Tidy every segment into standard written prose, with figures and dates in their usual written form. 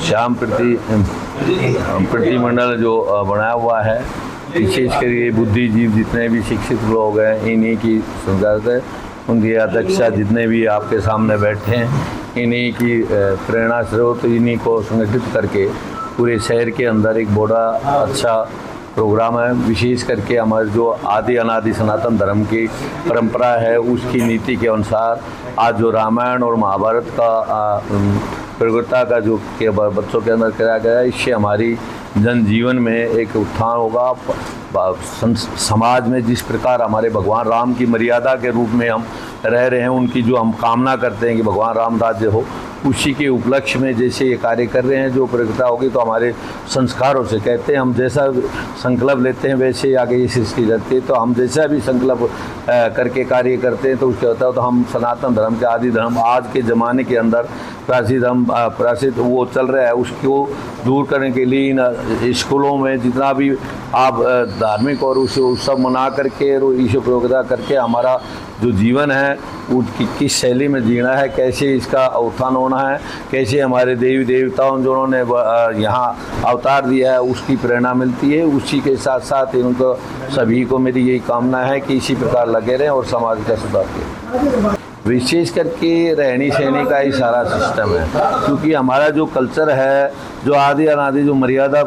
श्याम प्रतिमंडल जो बनाया हुआ है, विशेषकर ये बुद्धिजीव जितने भी शिक्षित लोग हैं इन्हीं की संस्कार है। उनकी अध्यक्षता जितने भी आपके सामने बैठे हैं इन्हीं की प्रेरणा स्रोत, इन्हीं को संगठित करके पूरे शहर के अंदर एक बड़ा अच्छा प्रोग्राम है। विशेष करके हमारे जो आदि अनादि सनातन धर्म की परंपरा है उसकी नीति के अनुसार आज जो रामायण और महाभारत का प्रगुरता का जो के बच्चों के अंदर कराया गया है, इससे हमारी जनजीवन में एक उत्थान होगा। समाज में जिस प्रकार हमारे भगवान राम की मर्यादा के रूप में हम रह रहे हैं, उनकी जो हम कामना करते हैं कि भगवान राम राज्य हो, उसी के उपलक्ष्य में जैसे ये कार्य कर रहे हैं, जो प्रगुरता होगी तो हमारे संस्कारों से कहते हैं हम जैसा संकल्प लेते हैं वैसे आगे ये सृष्टि रहती है। तो हम जैसा भी संकल्प करके कार्य करते हैं तो उसके होता है तो हम सनातन धर्म के आदि धर्म आज के ज़माने के अंदर प्राचीन वो चल रहा है, उसको दूर करने के लिए इन स्कूलों में जितना भी आप धार्मिक और उस उत्सव मना करके और ईश्वर प्रयोगता करके हमारा जो जीवन है वो किस शैली में जीना है, कैसे इसका उत्थान होना है, कैसे हमारे देवी देवताओं जिन्होंने यहाँ अवतार दिया है उसकी प्रेरणा मिलती है। उसी के साथ साथ इनको सभी को मेरी यही कामना है कि इसी प्रकार लगे रहें और समाज का सुधार करें। विशेष करके रहनी सहनी का ही सारा सिस्टम है, क्योंकि हमारा जो कल्चर है, जो आदि अनादि जो मर्यादा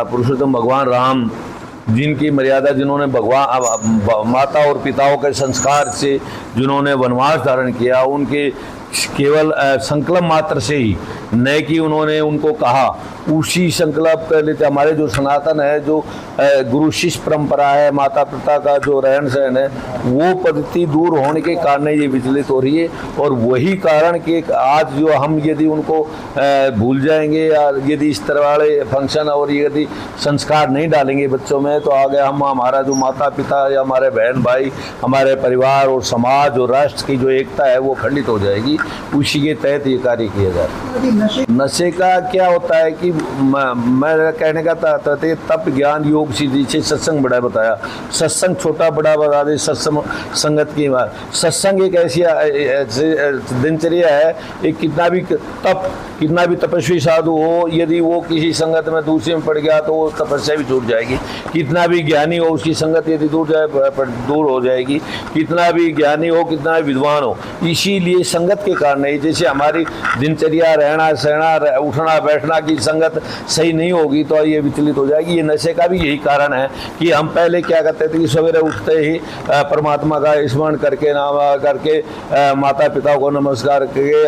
पुरुषोत्तम भगवान राम जिनकी मर्यादा, जिन्होंने भगवान माता और पिताओं के संस्कार से जिन्होंने वनवास धारण किया, उनके केवल संकल्प मात्र से ही न कि उन्होंने उनको कहा, उसी संकल्प कर लेते। हमारे जो सनातन है, जो गुरु शिष्य परंपरा है, माता पिता का जो रहन सहन है, वो पद्धति दूर होने के कारण ये विचलित हो रही है। और वही कारण कि आज जो हम यदि उनको भूल जाएंगे या यदि इस तरह वाले फंक्शन और यदि संस्कार नहीं डालेंगे बच्चों में, तो आगे हम हमारा जो माता पिता या हमारे बहन भाई, हमारे परिवार और समाज और राष्ट्र की जो एकता है वो खंडित हो जाएगी। उसी के तहत ये कार्य किया जा रहा है। नशे का क्या होता है कि मैं कहने का तात्पर्य तप ज्ञान योग सिद्धि से सत्संग बड़ा बताया। सत्संग छोटा बड़ा बता दे, सत्संग संगत की बात। सत्संग एक ऐसी दिनचर्या है, एक कितना भी तपस्वी साधु हो, यदि वो किसी संगत में दूसरे में पड़ गया तो वो तपस्या भी छूट जाएगी। कितना भी ज्ञानी हो, उसकी संगत यदि दूर हो जाएगी। कितना भी ज्ञानी हो, कितना भी विद्वान हो, इसीलिए संगत के कारण है। जैसे हमारी दिनचर्या रहना सहना उठना बैठना की संगत सही नहीं होगी तो ये विचलित हो जाएगी। ये नशे का भी यही कारण है कि हम पहले क्या करते थे कि सवेरे उठते ही परमात्मा का स्मरण करके नाम करके माता पिता को नमस्कार करके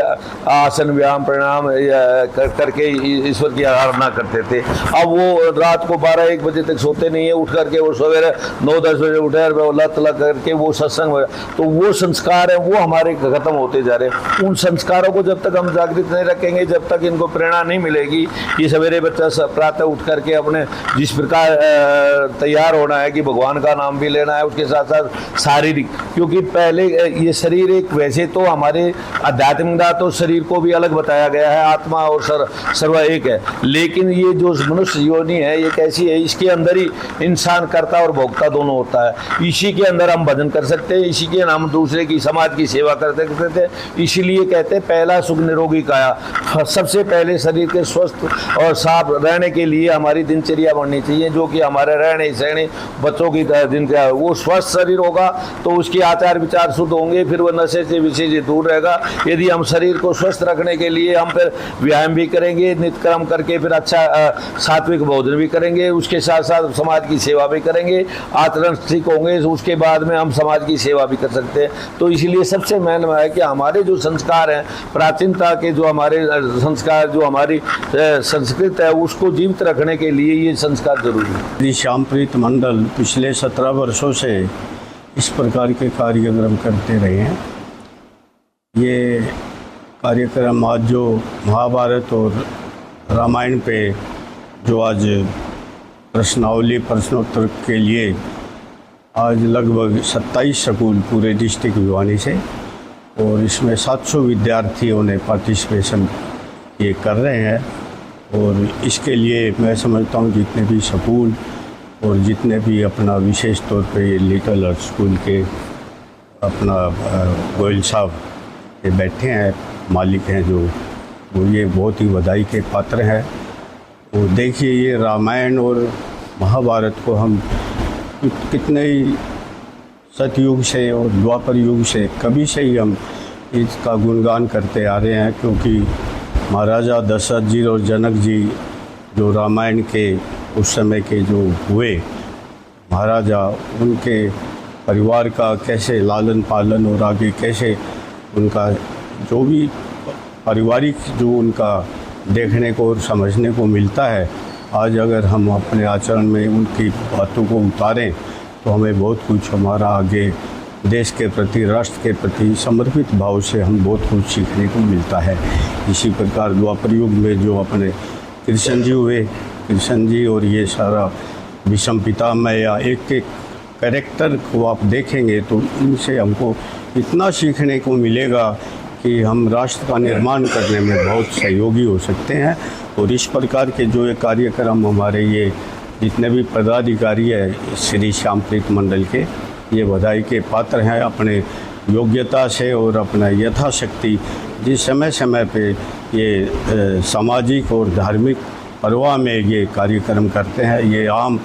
आसन व्यायाम प्रणाम करके ईश्वर की आराधना करते थे। अब वो रात को 12-1 बजे तक सोते नहीं है, उठ करके वो सवेरे 9-10 बजे उठे लत लग करके वो सत्संग, तो वो संस्कार है वो हमारे खत्म होते जा रहे हैं। उन संस्कारों को जब तक हम जागृत नहीं रखेंगे, जब तक इनको प्रेरणा नहीं मिलेगी कि सवेरे बच्चा प्रातः उठ करके अपने जिस प्रकार तैयार होना है कि भगवान का नाम भी लेना है, उसके साथ साथ शारीरिक, क्योंकि पहले ये शरीर एक वैसे तो हमारे आध्यात्मिकता तो शरीर को भी अलग बताया गया है, आत्मा और सर्व एक है, लेकिन ये जो मनुष्य योनि है ये कैसी है, इसके अंदर ही इंसान कर्ता और भोक्ता दोनों होता है। इसी के अंदर हम भजन कर सकते हैं, इसी के हम दूसरे की समाज की सेवा कर सकते थे। इसीलिए कहते हैं पहला सुख निरोगी काया। सबसे पहले शरीर के स्वस्थ और साफ रहने के लिए हमारी दिनचर्या बननी चाहिए, जो कि हमारे रहने सहने बच्चों की दिनचर्या, वो स्वस्थ शरीर होगा तो उसके आचार विचार शुद्ध होंगे, फिर वो नशे से विषय से दूर रहेगा। यदि हम शरीर को स्वस्थ रखने के लिए हम फिर व्यायाम भी करेंगे, नित्य कर्म करके फिर अच्छा सात्विक भोजन भी करेंगे, उसके साथ साथ समाज की सेवा भी करेंगे, आचरण ठीक होंगे, उसके बाद में हम समाज की सेवा भी कर सकते हैं। तो इसलिए सबसे मेन है कि हमारे जो संस्कार हैं, प्राचीनता के जो हमारे संस्कार, जो हमारी संस्कृत है, उसको जीवित रखने के लिए ये संस्कार जरूरी है। श्री श्यामप्रीत मंडल पिछले 17 वर्षों से इस प्रकार के कार्यक्रम करते रहे हैं। ये कार्यक्रम आज जो महाभारत और रामायण पे जो आज प्रश्नावली प्रश्नोत्तर के लिए आज लगभग 27 स्कूल पूरे डिस्ट्रिक्ट भिवानी से, और इसमें 700 विद्यार्थियों ने पार्टिसिपेशन ये कर रहे हैं। और इसके लिए मैं समझता हूँ जितने भी स्कूल और जितने भी अपना विशेष तौर पे ये लिटिल अर्थ स्कूल के अपना गोयल साहब ये बैठे हैं, मालिक हैं जो वो ये बहुत ही बधाई के पात्र हैं। तो देखिए, ये रामायण और महाभारत को हम कितने ही सतयुग से और द्वापर युग से कभी से ही हम इसका गुणगान करते आ रहे हैं, क्योंकि महाराजा दशरथ जी और जनक जी जो रामायण के उस समय के जो हुए महाराजा, उनके परिवार का कैसे लालन पालन और आगे कैसे उनका जो भी पारिवारिक जो उनका देखने को और समझने को मिलता है, आज अगर हम अपने आचरण में उनकी बातों को उतारें तो हमें बहुत कुछ हमारा आगे देश के प्रति, राष्ट्र के प्रति समर्पित भाव से हम बहुत कुछ सीखने को मिलता है। इसी प्रकार द्वापर युग में जो अपने कृष्ण जी हुए, कृष्ण जी और ये सारा विषम पितामह या एक एक कैरेक्टर को आप देखेंगे तो इनसे हमको इतना सीखने को मिलेगा कि हम राष्ट्र का निर्माण करने में बहुत सहयोगी हो सकते हैं। और इस प्रकार के जो ये कार्यक्रम हमारे ये जितने भी पदाधिकारी है श्री श्यामप्रीत मंडल के, ये बधाई के पात्र हैं। अपने योग्यता से और अपना यथाशक्ति जिस समय समय पे ये सामाजिक और धार्मिक परवाह में ये कार्यक्रम करते हैं। ये आम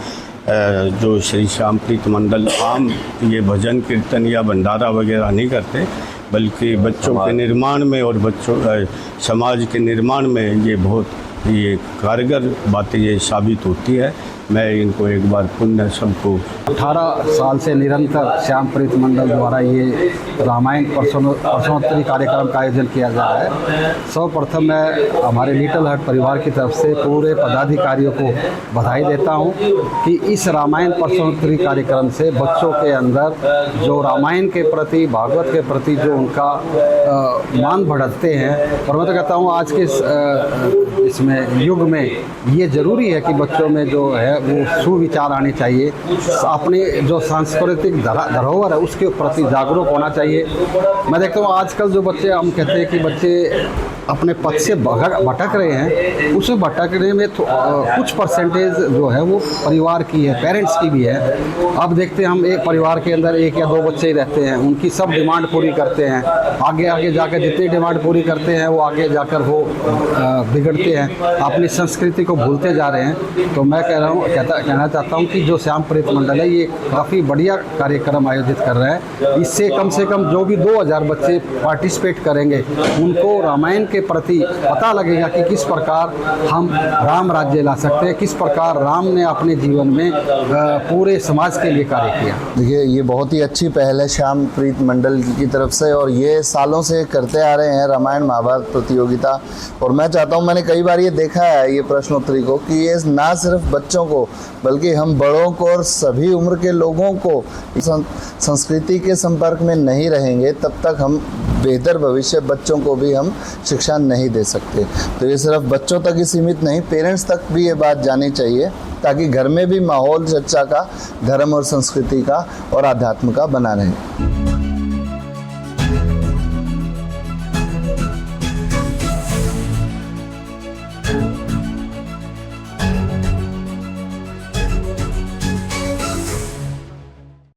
जो श्री श्यामप्रीत मंडल आम ये भजन कीर्तन या भंडारा वगैरह नहीं करते, बल्कि बच्चों के निर्माण में और बच्चों समाज के निर्माण में ये बहुत ये कारगर बातें ये साबित होती है। मैं इनको एक बार पुण्य सबको 18 साल से निरंतर श्यामप्रीत मंडल द्वारा ये रामायण प्रश्नोत्तरी कार्यक्रम का आयोजन किया जा रहा है। सर्वप्रथम मैं हमारे लिटिल हार्ट परिवार की तरफ से पूरे पदाधिकारियों को बधाई देता हूं कि इस रामायण प्रश्नोत्तरी कार्यक्रम से बच्चों के अंदर जो रामायण के प्रति, भागवत के प्रति जो उनका मान बढ़ाते हैं। और मैं तो कहता हूँ आज के इसमें युग में ये ज़रूरी है कि बच्चों में जो है वो सुविचार आने चाहिए, अपने जो सांस्कृतिक धरोहर है उसके प्रति जागरूक होना चाहिए। मैं देखता हूँ आजकल जो बच्चे, हम कहते हैं कि बच्चे अपने पथ से भटक रहे हैं, उसमें भटकने में कुछ परसेंटेज जो है वो परिवार की है, पेरेंट्स की भी है। अब देखते हैं हम एक परिवार के अंदर 1 या 2 बच्चे ही रहते हैं, उनकी सब डिमांड पूरी करते हैं, आगे आगे जाकर जितनी डिमांड पूरी करते हैं वो आगे जाकर वो बिगड़ते हैं, अपनी संस्कृति को भूलते जा रहे हैं। तो मैं कहना चाहता हूँ कि जो श्यामप्रीत मंडल है ये काफ़ी बढ़िया कार्यक्रम आयोजित कर रहे हैं। इससे कम से कम जो भी 2000 बच्चे पार्टिसिपेट करेंगे उनको रामायण के प्रति पता लगेगा कि किस प्रकार हम राम राज्य ला सकते हैं, किस प्रकार राम ने अपने जीवन में पूरे समाज के लिए कार्य किया। देखिए, ये बहुत ही अच्छी पहल है श्यामप्रीत मंडल की तरफ से, और ये सालों से करते आ रहे हैं रामायण महाभारत प्रतियोगिता। और मैं चाहता हूँ, मैंने कई बार ये देखा है ये प्रश्नोत्तरी को, कि ये ना सिर्फ बच्चों को बल्कि हम बड़ों को और सभी उम्र के लोगों को संस्कृति के संपर्क में नहीं रहेंगे तब तक हम बेहतर भविष्य बच्चों को भी हम शिक्षा नहीं दे सकते। तो ये सिर्फ बच्चों तक ही सीमित नहीं, पेरेंट्स तक भी ये बात जानी चाहिए, ताकि घर में भी माहौल चर्चा का, धर्म और संस्कृति का और आध्यात्म का बना रहे।